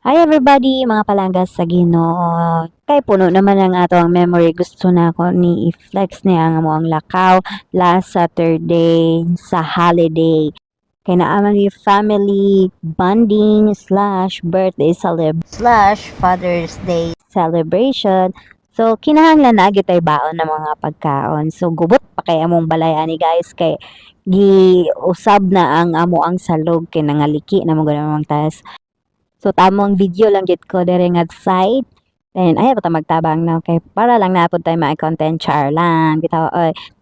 Hi everybody, mga palanggas sa Ginoo. Kay puno naman ang ato ang memory. Gusto na ako ni i-flex niya ang mo ang lakaw last Saturday sa holiday. Kay naaman ni family bonding slash birthday slash Father's Day celebration. So, kinahanglan na agad tayo baon ng mga pagkaon. So, gubot pa kay among balay ani guys kay gi-usab na ang amo ang salog kay nangaliki na mo ganun tas. So tamong video lang gid ko dere nga side. Then ayaw pa ta magtabang na kay para lang napod tayo ma-content char lang bitaw.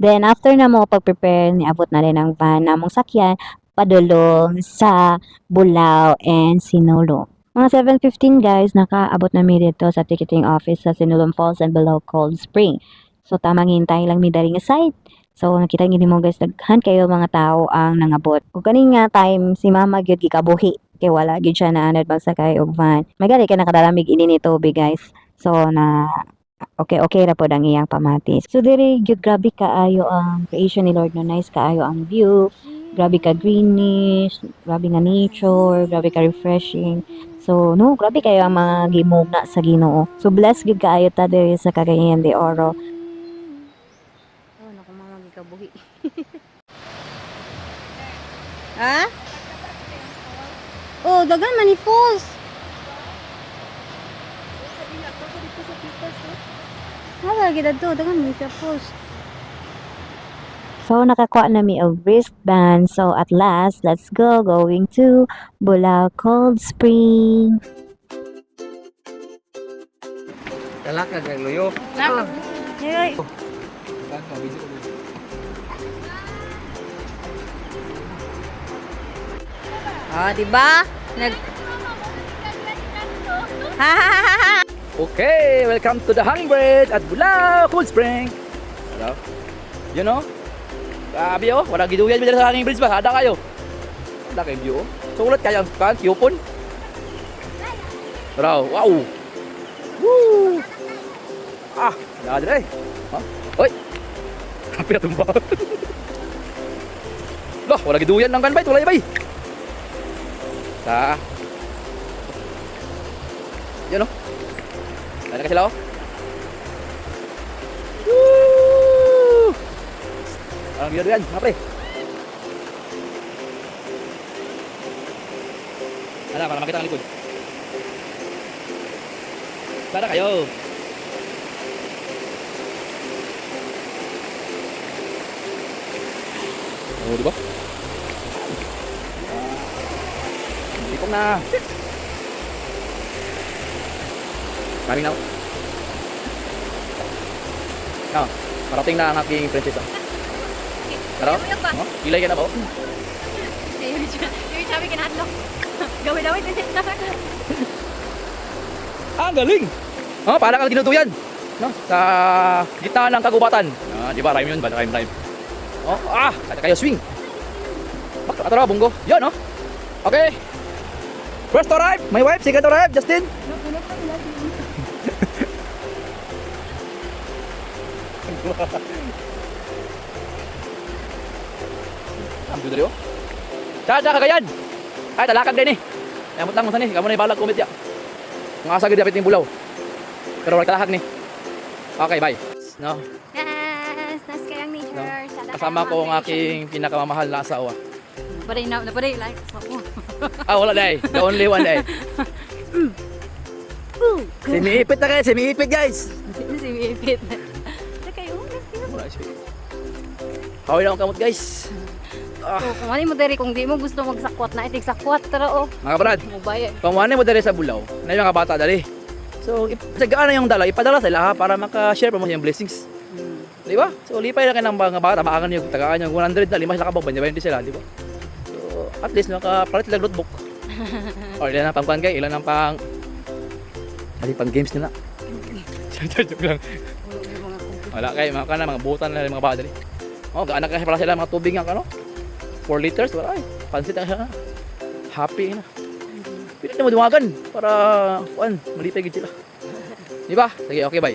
Then after na mo pag-prepare niabot na rin ang van namong sakyan padulong sa Bulao and Sinulog. Mga 7:15 guys, nakaabot na mi dito sa ticketing office sa Sinulog Falls and Bulao Cold Spring. So tamang hintay lang mi diri nga side. So nakita gid mo guys daghan kayo mga tao ang nangabot. Ug kani nga time si Mama gyud gikabuhi kay wala gyud siya na anod magsakay og van. Magari ka nakadalamig ini ni tubig guys. So na okay ra pod ang iyang pamatis. So diri gyud grabe kaayo ang creation ni Lord no, nice kaayo ang view. Grabe ka greenish, grabe nga nature, grabe ka refreshing. So no, grabe kayo ang mga gimugna sa Ginoo. So blessed gyud kaayo ta diri sa Cagayan de Oro. Oh, naku mga gikabuhi. Ha? Oh, dagan man ni falls. Wala gid adto, dagan man siya falls. So nakakuha na mi og wristband. So at last, let's go going to Bulao Cold Spring. Talakad kag luyo. Hey. Oh, di ba? Okay, welcome to the Hummingbird at Bulao Cold Spring. Hello? You know? Grabe oh, wala giduyan mi sa Hummingbird ba? Ada kayo. Ada kayo view. So ulit kayo kan tiyupon. Wow. Woo! Ada eh. Ha? Hoy. Hampir tumba. Loh, wala giduyan nang kan bay, tulay bay. Yan o. Ada ka sila o. Woo! Ang gila yan, mga pre. Para makita ang likod. Para kayo. Oh, diba? Ikong na. Maraming na. Parating na ang aking prinsesa. Ano? Ilay ka na ba? Yung sabi kinahadlok. Gawin-gawin din ito. Galing! Parang kang tinutuyan. No? Sa gitna ng kagubatan. Di ba? Rhyme yun ba? Rhyme. Kaya kayo swing. Bakit raw, bunggo? Yan, no? Okay. First to arrive, my wife. Second to arrive, Justin. Ambil dari oh. Caca Cagayan. Ay talakad din eh. Ayamot lang mo ni. Kamu na ibalag kumit ya. Ngasa gid dapat ning bulaw. Pero wala kalahag ni. Okay, bye. No. Yes, nas kayang nature. No. Kasama ko ang aking pinakamamahal na asawa. Napaday na, like. Wala dai. The only one dai. Simiipit na kayo, simiipit guys. Simiipit. Kawin na akong kamot guys. Kung ano mo diri, kung di mo gusto magsakwat na, itig sakwat tara Mga brad, kung ano mo dali sa Bulao, na yung mga bata dali. So, sagaan na yung dala, ipadala sila para maka-share pa mo yung blessings. Di ba? So, lipay na kayo ng mga bata, maangan yung tagaan yung 100 na, 5 sila kabang, banyabayan din sila, di ba? So, at least makapalit sila notebook. Or ilan ang pang kayo, ilan ang pang games nila. Joke lang. Wala kayo, mga butan na mga bata dali. Gaanak kasi pala sila mga tubig ng 4 liters, wala ay. Pansit na siya. Happy na. Pili na mo dumagan para malipay gid sila. Di ba? Sige, okay, bye.